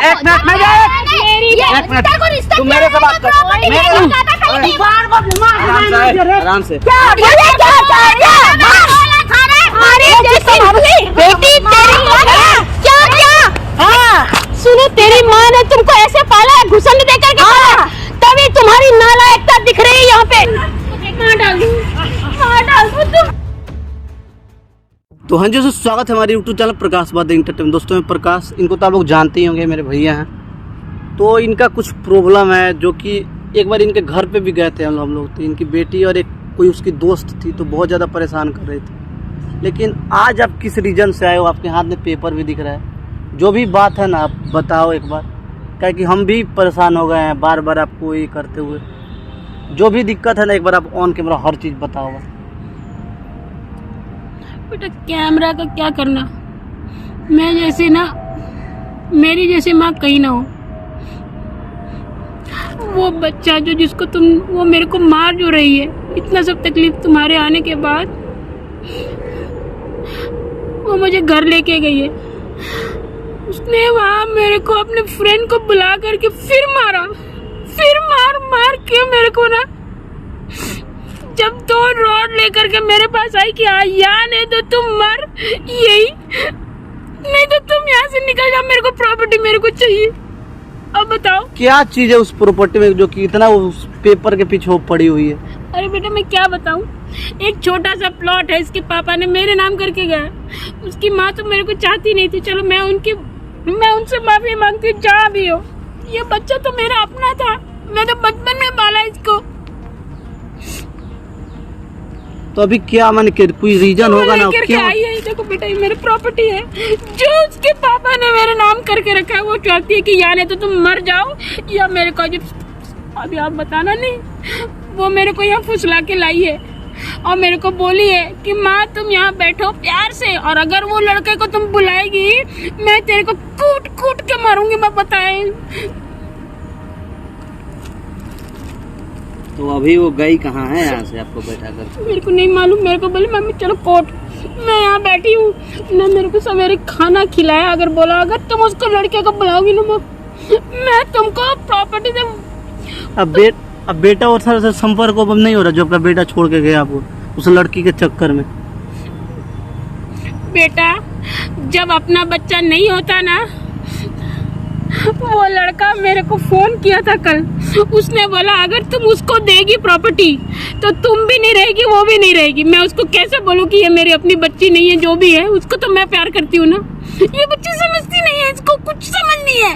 एक मिनट तुम मेरे से बात कर। आराम से बेटी सुनो, तेरी माँ ने तुमको ऐसे पाला है, घुसन देकर के पाला, तभी तुम्हारी नालायकता दिख रही है यहाँ पे। मार डाल दूं। तो हाँ जी, स्वागत है हमारे यूट्यूब चैनल प्रकाश बाद एंटरटेनमेंट। दोस्तों में प्रकाश, इनको तो आप लोग जानते ही होंगे, मेरे भैया हैं। तो इनका कुछ प्रॉब्लम है, जो कि एक बार इनके घर पे भी गए थे हम लोग। तो इनकी बेटी और एक कोई उसकी दोस्त थी, तो बहुत ज़्यादा परेशान कर रही थी। लेकिन आज आप किस रीजन से आए हो? आपके हाथ में पेपर भी दिख रहा है। जो भी बात है ना, आप बताओ एक बार, क्या कि हम भी परेशान हो गए हैं बार बार आपको ये करते हुए। जो भी दिक्कत है ना, एक बार आप ऑन कैमरा हर चीज़ बताओ। बेटा कैमरा का क्या करना, मैं जैसे ना, मेरी जैसी माँ कहीं ना हो। वो बच्चा जो जिसको तुम, वो मेरे को मार जो रही है, इतना सब तकलीफ तुम्हारे आने के बाद, वो मुझे घर लेके गई है। उसने वहाँ मेरे को, अपने फ्रेंड को बुला करके फिर मारा, फिर मार के मेरे को ना, जब 2 रॉड लेकर के मेरे पास आई कि या नहीं तो तुम मर, यही नहीं तो तुम यहाँ से निकल जाओ, मेरे को प्रॉपर्टी मेरे को चाहिए। अब बताओ क्या चीज है उस प्रॉपर्टी में जो कि इतना उस पेपर के पीछे पड़ी हुई है? अरे बेटा मैं क्या बताऊँ, एक छोटा सा प्लॉट है, इसके पापा ने मेरे नाम करके गया। उसकी माँ तो मेरे को चाहती नहीं थी। चलो मैं उनसे माफी मांगती हूँ, जहाँ भी हो। ये बच्चा तो मेरा अपना था, मैं तो बचपन में पाला इसको। तो अभी क्या मन के कोई रीजन होगा ना? क्यों आई है? देखो बेटा, ये मेरी प्रॉपर्टी है जो उसके पापा ने मेरे नाम करके रखा है। वो चाहती है कि या नहीं तो तुम मर जाओ, या मेरे को अभी आप बताना नहीं, वो मेरे को यहाँ फुसला के लाई है और मेरे को बोली है कि माँ तुम यहाँ बैठो प्यार से, और अगर वो लड़के को तुम बुलाएगी, मैं तेरे को कूट कूट के मारूंगी। मैं बताए। तो अभी वो गई कहाँ है यहाँ से आपको बैठा कर? मेरे को नहीं मालूम। मेरे को बोले मम्मी चलो कोर्ट। मैं यहाँ बैठी हूँ ना, मेरे को सवेरे खाना खिलाया। अगर बोला अगर तुम उसको लड़के को बुलाओगी ना, मैं तुमको प्रॉपर्टी से। अब बेटा और सर संपर्क अब नहीं हो रहा, जो अपना बेटा छोड़ के गया आपको उस लड़की के चक्कर में। बेटा जब अपना बच्चा नहीं होता ना, वो लड़का मेरे को फोन किया था कल। उसने बोला अगर तुम उसको देगी प्रॉपर्टी तो तुम भी नहीं रहेगी, वो भी नहीं रहेगी। मैं उसको कैसे बोलूँ कि ये मेरी अपनी बच्ची नहीं है? जो भी है उसको तो मैं प्यार करती हूँ ना। ये बच्ची समझती नहीं है, इसको कुछ समझ नहीं है।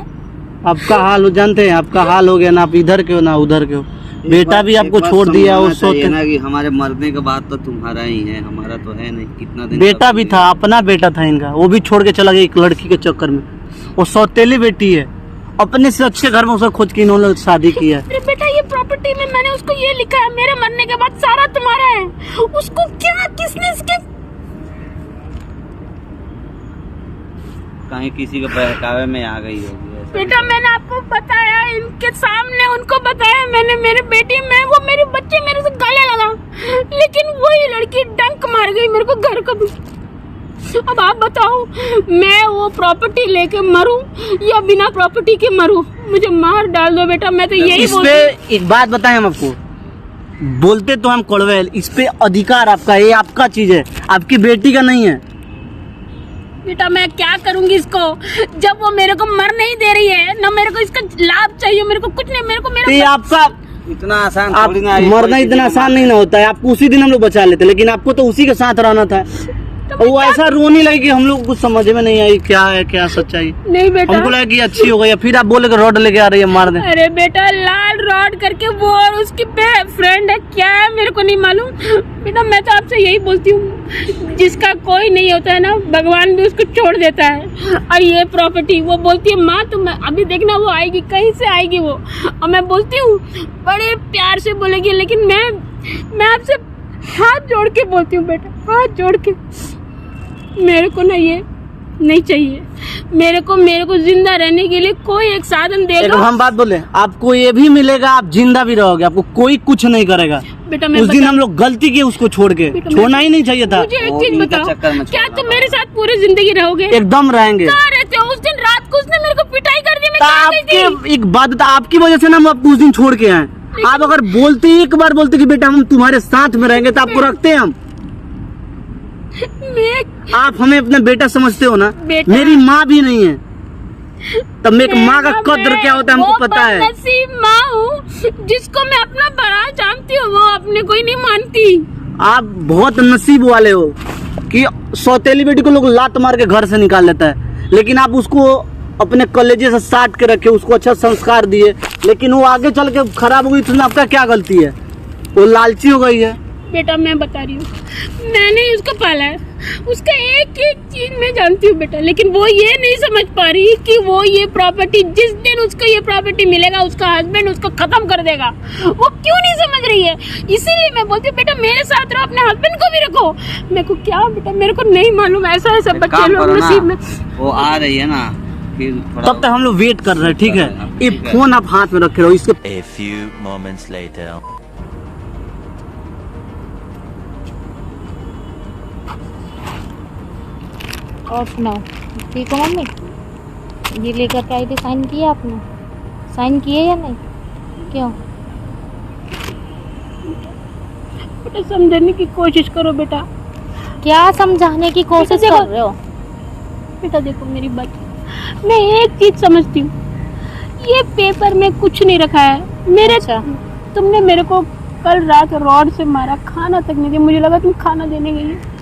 आपका हाल हो जानते हैं, आपका हाल हो गया ना, आप इधर के हो ना उधर के हो। बेटा भी आपको छोड़ दिया वो सोते ना कि हमारे मरने के बाद तो तुम्हारा ही है, हमारा तो है नहीं। कितना दिन बेटा भी था, अपना बेटा था इनका, वो भी छोड़ के चला गया एक लड़की के चक्कर में। वो सौतेली बेटी है, अपने से अच्छे घर में उसे खोज के इन्होंने शादी की है। अरे बेटा ये प्रॉपर्टी में मैंने उसको ये लिखा है, मेरे मरने के बाद सारा तुम्हारा है। उसको क्या, किसने इसके कहीं किसी के बहकावे में आ गई होगी। बेटा मैंने आपको बताया, इनके सामने उनको बताया मैंने, मेरी बेटी में, वो मेरी बच्ची मेरे से गले लगा, लेकिन वही लड़की डंक मार गई मेरे को घर को भी। अब आप बताओ, मैं वो प्रॉपर्टी लेके मरूं या बिना प्रॉपर्टी के मरूं? मुझे मार डाल दो बेटा, मैं तो यही बोलती हूं। एक बात बताएं हम आपको, बोलते तो हम कड़वे, इस पे अधिकार आपका है, ये आपका चीज है, आपकी बेटी का नहीं है। बेटा मैं क्या करूंगी इसको, जब वो मेरे को मर नहीं दे रही है ना, मेरे को इसका लाभ चाहिए, मेरे को कुछ नहीं, मेरे को मेरा आपका इतना आसान मरना इतना आसान नहीं ना होता है। आपको उसी दिन हम लोग बचा लेते, लेकिन आपको तो उसी के साथ रहना था। तो वो ऐसा रोने लगी कि हम लोग कुछ समझ में नहीं आई क्या है क्या सच्चाई। नहीं बेटा, हमको लगा कि अच्छी हो गई, फिर आप बोले कि रॉड लेके आ रही है मार दे। अरे बेटा लाल रॉड करके वो और उसकी फ्रेंड है, क्या है मेरे को नहीं मालूम। बेटा मैं तो आपसे यही बोलती हूँ, जिसका कोई नहीं होता है ना, भगवान भी उसको छोड़ देता है। और ये प्रॉपर्टी, वो बोलती है माँ तुम अभी देखना वो आएगी, कहीं से आएगी वो। और मैं बोलती हूँ बड़े प्यार से बोलेगी, लेकिन मैं आपसे हाथ जोड़ के बोलती हूँ बेटा, हाथ जोड़ के, मेरे को ना ये नहीं चाहिए। मेरे को जिंदा रहने के लिए कोई एक साधन दे दो। हम बात बोले, आपको ये भी मिलेगा, आप जिंदा भी रहोगे, आपको कोई कुछ नहीं करेगा। बेटा उस दिन हम लोग गलती की उसको छोड़ के, छोड़ना ही नहीं चाहिए था। मुझे एक चीज बताओ, क्या तुम मेरे साथ पूरी जिंदगी रहोगे? एकदम रहेंगे। कहाँ रहते हो? उस दिन रात को उसने मेरे को पिटाई कर दी मैं कहाँ गई थी? आपके एक बात बता, आपकी वजह से ना हम आपको उस दिन छोड़ के आए। आप अगर बोलते एक बार बोलते कि बेटा हम तुम्हारे साथ में रहेंगे तो आपको रखते हैं हम। आप हमें अपना बेटा समझते हो ना, मेरी माँ भी नहीं है, तब मैं एक माँ का कद्र क्या होता है हमको पता है। नसीब माँ हूँ जिसको मैं अपना बड़ा जानती हूँ, वो अपने को ही नहीं मानती। आप बहुत नसीब वाले हो कि सौतेली बेटी को लोग लात मार के घर से निकाल लेता है, लेकिन आप उसको अपने कलेजे से साट के रखे, उसको अच्छा संस्कार दिए, लेकिन वो आगे चल के खराब हो गई, तो आपका क्या गलती है? वो लालची हो गई है। बेटा मैं बता रही हूँ, मैंने उसको पाला है, उसका एक एक चीज मैं जानती हूँ बेटा, लेकिन वो ये नहीं समझ पा रही कि वो ये प्रॉपर्टी, जिस दिन उसको ये प्रॉपर्टी मिलेगा उसका हस्बैंड उसको खत्म कर देगा। वो क्यों नहीं समझ रही है? इसीलिए मैं बोलती हूँ बेटा मेरे साथ रहो, अपने हस्बैंड को भी रखो। मेरे को क्या बेटा, मेरे को नहीं मालूम, ऐसा ऐसा बच्चे लोग नसीब में। वो आ रही है ना, फिर तब तक हम लोग वेट कर रहे हैं, ठीक है? ये फोन आप हाथ में रखे रहो, इसके A few moments later. और सुनाओ, ठीक हो मम्मी? ये लेकर के आई थी, साइन किया आपने? साइन किए या नहीं? क्यों? बेटा समझने की कोशिश करो बेटा। क्या समझाने की कोशिश देखो, कर रहे हो? बेटा देखो मेरी बात, मैं एक चीज समझती हूँ, ये पेपर में कुछ नहीं रखा है मेरे। अच्छा। तुमने मेरे को कल रात रॉड से मारा, खाना तक नहीं दिया, मुझे लगा तुम खाना देने गई है।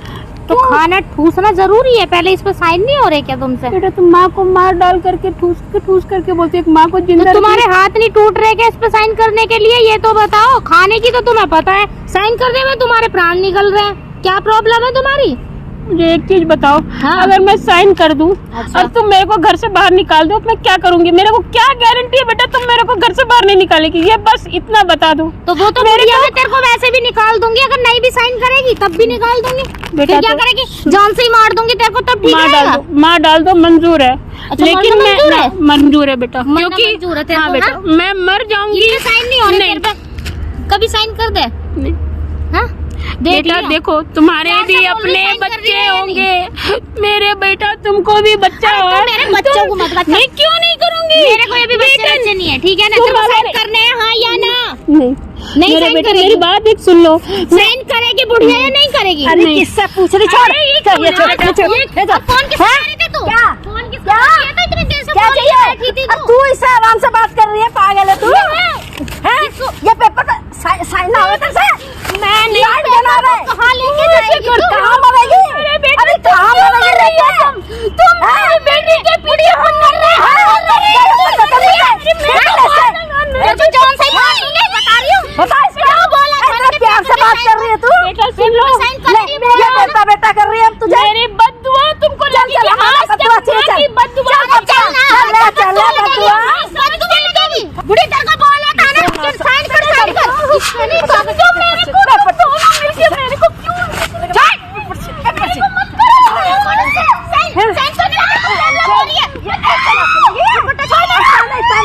तो खाना ठूसना जरूरी है, पहले इस पर साइन नहीं हो रहे क्या तुमसे? बेटा तुम माँ को मार डाल करके ठूस करके बोलती है, एक माँ को जिंदा तो तुम्हारे हाथ नहीं टूट रहे क्या इस पर साइन करने के लिए? ये तो बताओ। खाने की तो तुम्हें पता है, साइन करने में तुम्हारे प्राण निकल रहे हैं, क्या प्रॉब्लम है तुम्हारी? मुझे एक चीज बताओ, हाँ। अगर मैं साइन कर दूं अच्छा। और तुम मेरे को घर से बाहर निकाल दो, मैं क्या करूंगी? मेरे को क्या गारंटी है बेटा तुम मेरे को घर से बाहर नहीं निकालेगी? ये बस इतना बता दो। तो वो तो मेरे में तेरे को वैसे भी निकाल दूंगी, अगर नहीं भी साइन करेगी तब भी निकाल दूंगी। बेटा क्या तो करेगी? जान से ही मार दूंगी तेरे को, तब ठीक रहेगा। मार डाल दो, मंजूर है। अच्छा, लेकिन मरना मैं मंजूर है? मंजूर है बेटा, मरना क्योंकि मंजूर है तेरे हाँ को, बेटा हाँ? मैं मर जाऊंगी। ये साइन नहीं होने नहीं। तेरे पे, कभी साइन कर दे। नहीं। हाँ? बेटा देखो तुम्हारे क्या भी सब अपने बोल रही है, बच्चे साइन कर होंगे, मेरे बेटा तुमको भी बच्चा अरे हो। तुम मेरे बच्चों को मत बता। नहीं क्यों नहीं करूंगी? मेरे को ये भी बच्चे नहीं है, ठीक है ना? तुम तेरे को साइन हमारे- करने हैं, हाँ या ना? नहीं नहीं मेरे साइन बेटा करेगी। मेरी बात एक सुन लो। साइन करेगी बुढ़िया या नहीं करेगी? अरे नहीं। किससे पूछ रही? छोड़। अरे ये छोड़, ये छोड़, छोड़, छोड़, ये छोड़। फोन किससे कर रही थी तू? क्या? फोन किससे कर रही है? तो इतनी देर से क्या फोन चाहिए? बैठी थी अब तू। तू इससे आराम से बात कर रही है, पागल है तू? हैं? ये पेपर पे साइन ना होवे तेरे से? मैं नहीं लाइट जला रहे। कहाँ लेके जाएगी तू? कहाँ मरेगी? अरे बेटा अरे कहाँ मरेगी लेके? तुम मेरी बेटी के पीछे मत कर रहे हो। मैं तो जान से ही मार दूंगी, बता रही हूँ। बता इसमें। क्या बोला? इतना प्यार से बात कर रही है तू? बेटा सुन लो, साइन कर रही ले, ये बेटा बेटा कर रही है अब तुझे। मेरी बद्दुआ तुमको लगेगी। चल, आज हाँ, तक बद्दुआ, चल, माँ की चल। बद्दुआ चल, मत चल, करना। चल, चल, चल, बद्दुआ। बद्दुआ लगेगी। बुढ़ी तेरे को बोला था ना, कि साइन कर, साइन कर। नहीं तो मेरे को मेरे को क्यों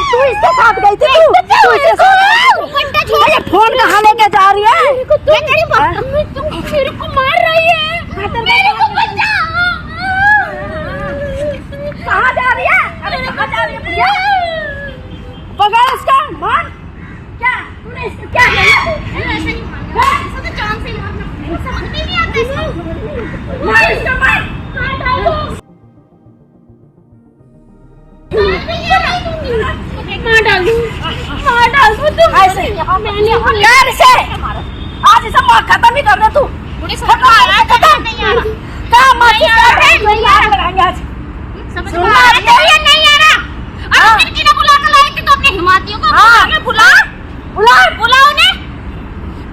तू इसके साथ गई थी तू इसके साथ। ये फोन कहाँ लेके जा रही है? मेरे को मार रही है? मेरे को बचा। कहाँ जा रही है? अरे कहाँ जा रही है भैया? पकड़ इसका, मार। क्या तूने इसको क्या किया? मार इसको, मार। कहाँ डाल दूँ? कहाँ डाल दूँ तुम? ऐसे यार से आज इसे मार खत्म ही कर दे तू। खत्म नहीं आ रहा। क्या माचिस कर रहे हैं? यार लगाएंगे आज। समझ में आ रहा है या नहीं आ रहा? अरे किनकी ने बुला कर लाए थे तो अपने हिमातियों को बुला बुलाओ ने।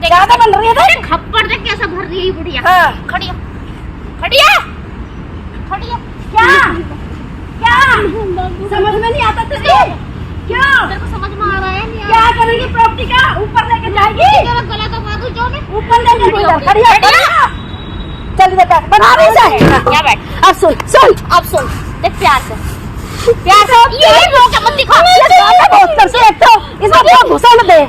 ज्यादा बन रही है अरे खप्पड़ देख कैसा भर रही है ये बुढ़िया। हाँ। खड़ी हो, खड़ी है, खड़ी है। क्या क्या समझ में नहीं आता तुझे? क्या तेरे को समझ में आ रहा है नहीं आ क्या करेगी? प्रॉपर्टी का ऊपर लेके जाएगी? रहा? गला तो मार दूं जो मैं। ऊपर लेके जाएगी। खड़ी है। चल बेटा बना रही से। क्या बैठ? अब सुन सुन अब सुन, देख प्यार से ये रोक मत दिखा। ये सामने बहुत करती है तो इसको बहुत घुसल दे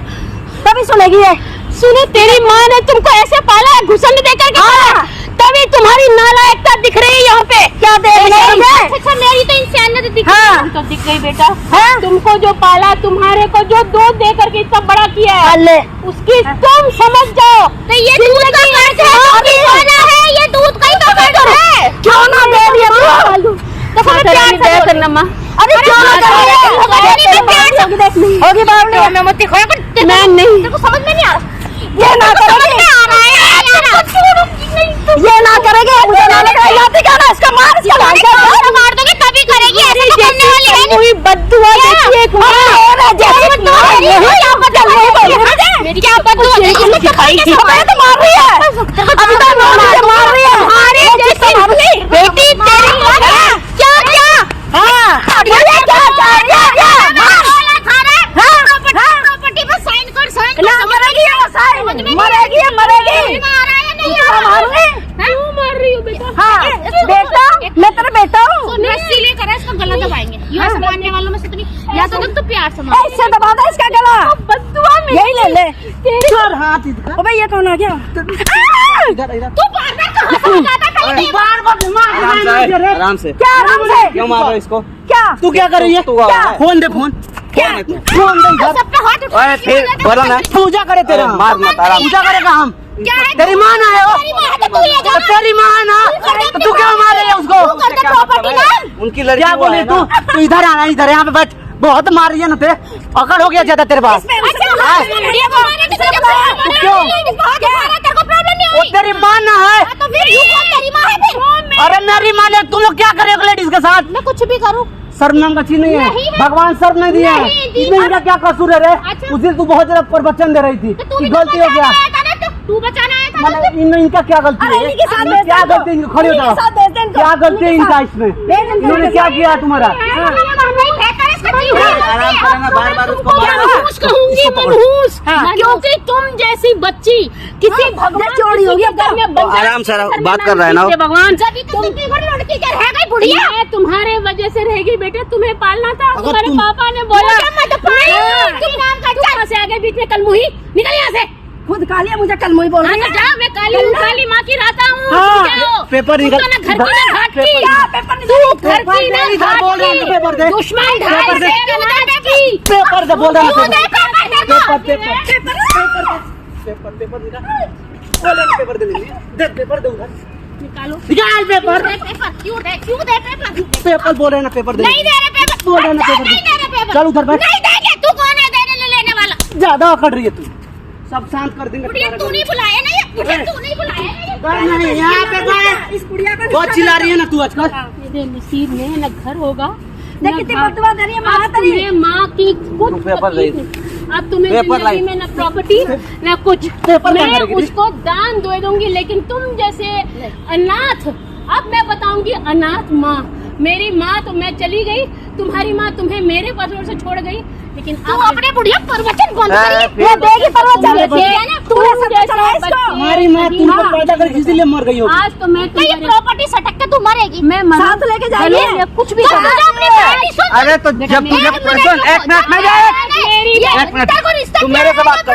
तभी सुनेगी ये। सुनो तेरी माँ ने तुमको ऐसे पाला है, घुसन देकर के पाला है, तभी तुम्हारी नालायकता दिख रही है यहाँ पे। क्या देख रही है? अच्छा मेरी तो इंसानियत दिख हाँ। तो दिख गई बेटा। हाँ? तुमको जो पाला, तुम्हारे को जो दूध दे करके इतना बड़ा किया है, अल्ले उसकी तुम समझ जाओ। तो ये दूध का कर्ज है, जो वाला है ये दूध का ही तो कर्ज है। क्यों ना दे दिया तू? तो फिर प्यार से दया बोल। करना माँ। अरे क्यों ना कर रही है? होगी बात नहीं। मैं मत दिखाया कर। मैं नहीं। तेरे को समझ में नहीं आ रहा। ये ना करेगी, ये ना करेगी, मुझे ना लगा याद क्या ना इसका मार, इसका मार दोगे तभी करेगी, ऐसे तो करने वाली है नहीं। कोई बद्दुआ देखिए एक मेरी क्या बद्दुआ है? इसको सिखाई थी। तो मार रही है, अभी तो मार रही है। हमारे जैसे बेटी तेरी क्या क्या हाँ ये क्या प्रॉपर्टी पर साइन कर, साइन ना मरेगी ये साइन, मरेगी ये मरेगी। क्यों मार रही हो बेटा? हाँ बेटा, मैं तेरा बेटा हूँ। रस्सी लेकर इसका गला दबाएंगे। यहाँ से मारने वालों में से तो नहीं, या तो तुम तो प्यार से मारो। इससे दबा दे इसका गला, बद्दुआ में यही ले ले। छोड़ हाथ इधर। अबे ये कौन आ गया? इधर इधर। तू बार-बार कहाँ से बताता था? आराम से क्या आराम से? क्यों मार रहे हो इसको? क्या तू क्या कर रही है? तू क्या? फोन दे फोन। क्या? फोन दे इधर। सब पे हाथ उठा अरे फिर बोलो ना। पूजा करे तेरा। अरे मार मत, आराम से। पूजा करेगा हम। क्या है? तेरी माँ ना है वो। तेरी माँ है तो तू ये तो जा। तेरी माँ है ना, तो तू क्यों मार रही है उसको? तू कर दे प्रॉपर्टी ना। उनकी लड़की क्या वो बोली है तू? ना। तू इधर आना, इधर यहाँ पे बैठ। बहुत मार रही है ना ते, अकड़ हो गया ज्यादा तेरे पास। अच्छा ये को मारने किसी ने बोला? क्यों? तेरे को प्रॉब्लम नहीं वो हुई? तेरी माँ ना है। तो फिर यू कौन तेरी माँ है फिर? अरे मेरी माँ ने, तुम लोग क्या कर रहे हो लेडीज के साथ? मैं कुछ भी करूँ। शर्म नाम का चीज नहीं नहीं है, है। भगवान शर्म नहीं दिया है। नहीं दी। इसमें इनका क्या कसूर है रे? अच्छा। उस दिन तू बहुत ज्यादा प्रवचन दे रही थी, तो तू भी गलती हो गया। तू बचाना आया था ना। मतलब इनमें इनका क्या गलती अरे है? इन्हीं के साथ इनमें क्या भेज दो। गलती है? इनको खड़ी हो इन्हीं जाओ। के साथ भेज दो इनको। क्या गलती है इन्हीं के इनका साथ। इसमें? भेज दो इनको। इन्होंने क्या किया है तुम्हारा? आराम से ना, बार-बार उसको मारो। मनहूस कहूंगी, मनहूस। क्योंकि तुम जैसी बच्ची किसी भगवान चोरी होगी अब घर में बन जाए। आराम से बात कर रहा है ना वो। ये भगवान जब तुम लड़की क्या रह गई बुढ़िया। मैं तुम्हारे वजह से रहेगी बेटे, तुम्हें पालना था। अगर तुम्हारे तुम- पापा ने बोला मुझे मत पाल। तुम नाम का कहाँ से आगे बीच में कलमुही निकल यहाँ से। खुद काली है, मुझे कल मुही बोल रही हाँ, है। तो जा, मैं काली हूँ, काली माँ की राता हूँ। हाँ, तुम क्या हो? पेपर निकल- तुम तो ना घर की ना घाट की। क्या पेपर निकल- तू घर पेपर की दे, ना इधर घाट बोल रहे हैं, की। पेपर दे। दुश्मन ढाई पेपर दे। से अनाज की। पेपर से बोल रहा तू है। दे पेपर निकाल। बोले ना पेपर दे, दे पेपर दे उधर। निकालो। निकाल पेपर। पेपर क्यों दे पेपर? पेपर बोल रहे हैं ना, पेपर दे। नहीं दे रहे पेपर। बोल रहे हैं ना, पेपर नहीं दे रहे पेपर। चल उधर बैठ। नहीं देंगे। तू कौन है देने लेने वाला? ज्यादा अकड़ रही है तू, सब शांत कर देंगे। बुढ़िया तू नहीं बुलाया ना ये। बुढ़िया तू नहीं बुलाया ना ये। नहीं, यहाँ पे बैठ। इस कुड़िया को बहुत चिल्ला रही है ना तू आजकल। मेरे नसीब में न घर होगा देख न कितनी घाट। बददुआ दे रही है, माँ अब तेरी। तुम्हें माँ की कुछ तू पेपर तकलीफ दे। नहीं। अब तुम्हें पेपर जिंदगी लाई। में न प्रॉपर्टी न कुछ। पेपर क्या मैं करेगी? उसको दान दे दूंगी, लेकिन तुम जैसे अनाथ, अब मैं बताऊंगी अनाथ माँ। मेरी माँ तो मैं चली गई, तुम्हारी माँ तुम्हें मेरे पत्थरों से छोड़ गई, लेकिन तू अब अपने बुढ़िया प्रवचन बंद करिए। ये देगी प्रवचन। तुम जैसे- तूने तुम सब जैसे चलाया इसको। बच्ची- हमारी माँ तुमको हाँ। पैदा करके इसीलिए मर गई होगी। आज तो मैं तो ये तुम्हारे- प्रॉपर्टी सटक के तू मरेगी। मैं मरूं। साथ लेके जाइए। भले मैं कुछ भी तो करूं। तुझे अपनी फैमिली सुन। अरे तो जब तुझे सुन, एक मिनट में जा। एक मिनट, तू मेरे से बात कर।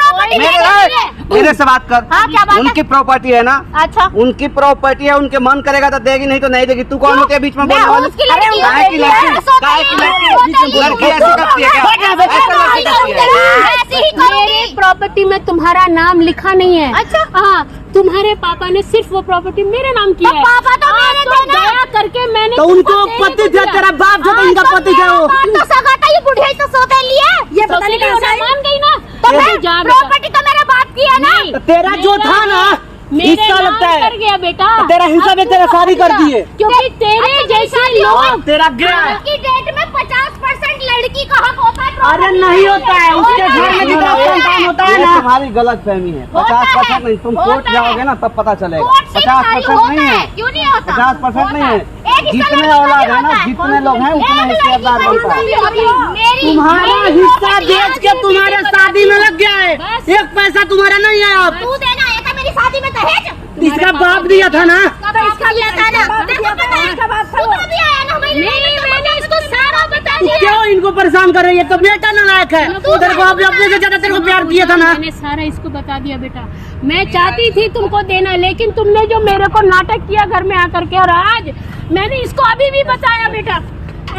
मेरे से बात कर। हाँ, क्या बात है? उनकी प्रॉपर्टी है ना, अच्छा उनकी प्रॉपर्टी है, उनके मन करेगा तो देगी, नहीं तो नहीं देगी। तू कौन होती है बीच में बोलने वाली? उसकी लड़की हूँ। काहे की लड़की? काहे की लड़की? लड़की ऐसी करती है क्या? ऐसा लड़की करती है? ऐसे ही मेरे करूंगी। प्रॉपर्टी में तुम्हारा नाम लिखा नहीं है। अच्छा। हाँ, तुम्हारे पापा ने सिर्फ वो प्रॉपर्टी मेरे नाम की तो है। पापा तो मेरे तो थे ना। दया करके मैंने तो उनको तुमको पति तेरे था, को तेरा दिया। बाप जो था, इनका तो पति था वो। मेरा बाप तो सगा था, ये बुढ़िया तो सोते लिए। ये पता नहीं कहाँ से आई। मान गई ना, तो मैं मैं जा बेटा। प्रॉपर्टी तो मेरे बाप की है ना। नहीं, तो तेरा जो मेरा था ना, मेरे हिस्सा नाम लगता है। कर गया बेटा। तो तेरा हिस्सा भी तेरा शादी कर दिए। क्योंकि तेरे अच्छा, जैसे शादी हो लोग तेरा गया। आज की डेट में 50% लड़की का हक होता है। अरे नहीं होता है, उसके घर में जितना संतान होता है ये ना। तुम्हारी गलत फहमी है। होता 50% नहीं, तुम होता कोर्ट है। जाओगे ना तब पता चलेगा। कोर्ट से 50% नहीं है। क्यों नहीं होता? 50% नहीं है। एक हिस्सा जितने लड़की का औलाद भी है ना, होता है। जितने लोग हैं उतना एक हिस्सेदार लड़की का बनता है। हिस्सा भी होता है। मेरी- तुम्हारा मेरी हिस्सा प्रॉपर्टी बेच के आज तुम्हारे भी शादी में लग गया है। बस। एक पैसा तुम्हारा नहीं है अब। तू देना आया था मेरी शादी में दहेज। इसका बाप दिया था ना। कब इसका लिया था ना? बाप तेरे को दिया था, पता है? इसका बाप था तू वो। तो भी आया ना हमारे लिए। नहीं, मैंने इसको सारा बता दिया। क्यों इनको परेशान कर रही है? तो बेटा नालायक है, तेरे को अपने से ज्यादा तेरे को प्यार किया था ना। मैंने सारा इसको बता दिया बेटा, मैं चाहती थी तुमको देना, लेकिन तुमने जो मेरे को नाटक किया घर में आकर के, और आज मैंने इसको अभी भी बताया बेटा,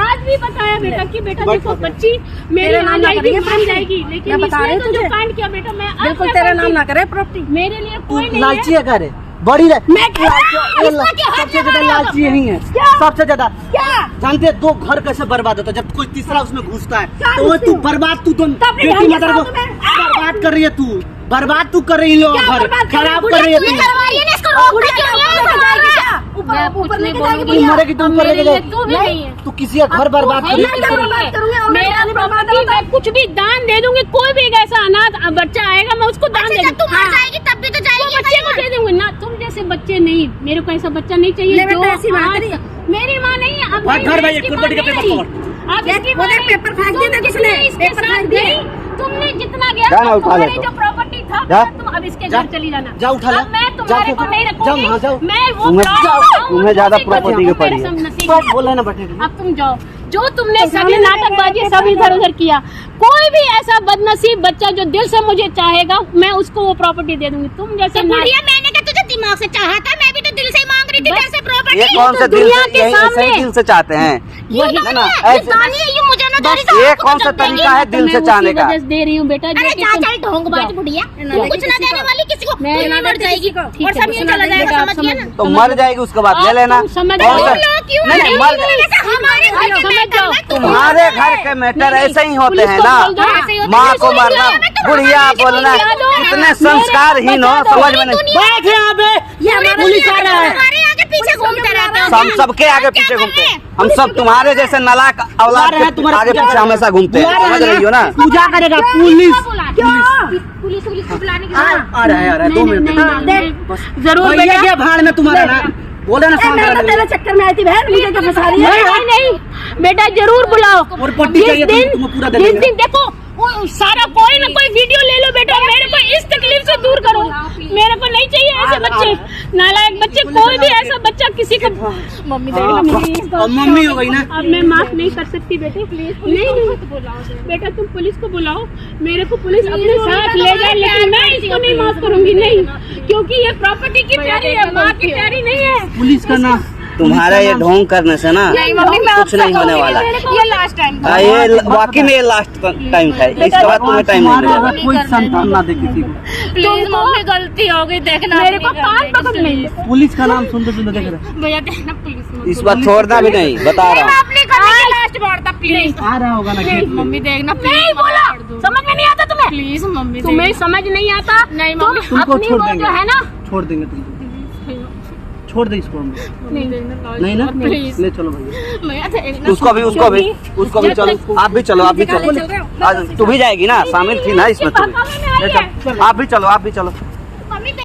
आज भी बताया बेटा कि बेटा देखो बच्ची मेरे नाम जाएगी, मान जाएगी, लेकिन इसने तो जो कांड किया बेटा, मैं बिल्कुल तेरा नाम ना करे प्रॉपर्टी। मेरे लिए कोई नहीं है। लालची है करे बड़ी मैं सबसे ज्यादा लालची यही है, सबसे ज्यादा। जानते हैं दो घर कैसे बर्बाद होता है जब कोई तीसरा उसमें घुसता है, तो वो तू बर्बाद, तू तो बेटी मदर को बर्बाद कर रही है, तू बर्बाद तू कर रही है, लोग घर खराब कर रही है तू। ऊपर लेके जाएगी तू मरेगी, तू ऊपर लेके जाएगी, तू भी नहीं है। तू किसी का घर बर्बाद कर रही है। मेरा प्रॉपर्टी मैं कुछ भी दान दे दूंगी, कोई भी ऐसा अनाथ बच्चा आएगा मैं उसको दान दे दूंगी। तब भी तो जाएगी बच्चे को दे दूंगी ना, तुम जैसे बच्चे नहीं, मेरे को ऐसा बच्चा नहीं चाहिए जो मेरी माँ नहीं है। अब घर भाई एक प्रॉपर्टी का पेपर पकड़, अब इसकी पेपर फेंक दिया किसने? पेपर फेंक दिया तुमने जितना गया जाना उठा ले, जो प्रॉपर्टी था जा, तुम अब इसके घर चली जाना। जा उठा ले, अब मैं तुम्हारे को नहीं रखूंगी, मैं वो तुम्हें ज्यादा प्रॉपर्टी की पड़ी है। नसीब बोल रहे ना बेटे, अब तुम जाओ, जो तुमने सभी नाटकबाजी सब इधर उधर किया, कोई भी ऐसा बदनसीब बच्चा जो दिल से मुझे चाहेगा, मैं उसको वो प्रॉपर्टी दे दूंगी। तुम जैसे बुढ़िया, मैंने क्या तुझे दिमाग से चाहा था? मैं भी तो दिल से मांग रही थी तेरे से प्रॉपर्टी। ये कौन से दिल दुनिया से, के यही सामने। सही दिल से चाहते हैं? वही है ना, ये ऐसे दानी है, ये मुझे ना दानी बस ये कौन सा तरीका है दिल से चाहने का? दे रही हूँ बेटा। अरे जा चल ढोंगबाज बुढ़िया, तू कुछ ना देने वाली किसी को, मैं तू ना भी मर जाएगी ठीक और है, सब ये चला जाएगा, समझ गया ना? तो मर जाएगी उसके बाद ले लेना। समझ कौन सा- क्यों नहीं, नहीं, मर हमारे घर के समझ मैटर जाओ। में तुम तुम्हारे घर के मैटर ऐसे ही होते हैं ना, माँ को मारना, बुढ़िया बोलना, इतने संस्कारहीन हो, समझ में नहीं। बैठ यहाँ पे, पुलिस आ रहा है। हमारे आगे पीछे घूमते रहते हो। हम सबके आगे पीछे घूमते हैं, हम सब तुम्हारे जैसे नालायक औलाद के तुम्हारे आगे पीछे हमेशा घूमते हैं, समझ रही हो ना? पूजा करेगा पुलिस, पुलिस को बुलाने के आ रहा है 2 मिनट। जरूर भैया क्या भाड़ में तुम्हारा ना बोले ना शांत मैं रहने तेरे दे। चक्कर में आई थी बहन, मुझे क्या फंसा रही है? नहीं नहीं बेटा, जरूर बुलाओ। और पट्टी चाहिए तो तुम्हें पूरा दे जिस देंगे। दिन देखो वो सारा कोई ना कोई वीडियो ले लो बेटा, मेरे को इस तकलीफ से दूर करो। मेरे को नहीं चाहिए ऐसे बच्चे, नालायक बच्चे, कोई भी ऐसा बच्चा किसी को। मम्मी अब मम्मी हो गई ना। अब मैं माफ नहीं कर सकती बेटे, प्लीज नहीं बेटा, तुम पुलिस को बुलाओ, मेरे को पुलिस अपने साथ ले जाए, लेकिन मैं इसको नहीं माफ करूंगी, नहीं, क्योंकि ये प्रॉपर्टी की प्यारी है, माँ की प्यारी नहीं है। पुलिस का ना तुम्हारा ये ढोंग करने से ना कुछ नहीं होने वाला। ये लास्ट टाइम था। हाँ, ये वाकई में ये लास्ट टाइम था, इसके बाद तुम्हें टाइम नहीं मिलेगा। अगर कोई संतान ना दे किसी को। प्लीज मम्मी, गलती हो गई, देखना मेरे को कान पकड़ नहीं है पुलिस का नाम सुनते सुनते देख रहे भैया, देखना प्लीज। इस बार छोड़ना भी नहीं, बता रहा हूँ। अपने करने की लास्ट बार था, प्लीज आ रहा होगा ना गेट में। मम्मी देखना नहीं बोला, समझ में नहीं आता तुम्हें, प्लीज मम्मी, तुम्हें समझ नहीं आता। नहीं तुम मम्मी, तुमको अपनी छोड़ वो देंगे। जो है ना, छोड़ देंगे तुमको, छोड़ दे इसको हम। नहीं ना, ले चलो भैया। भैया देखना। उसको भी चलो, आप भी चलो, आप भी चलो। तू भी जाएगी ना, शामिल थी ना इसमें, तू भी। ले चलो, आप भी चलो, आप भी चलो।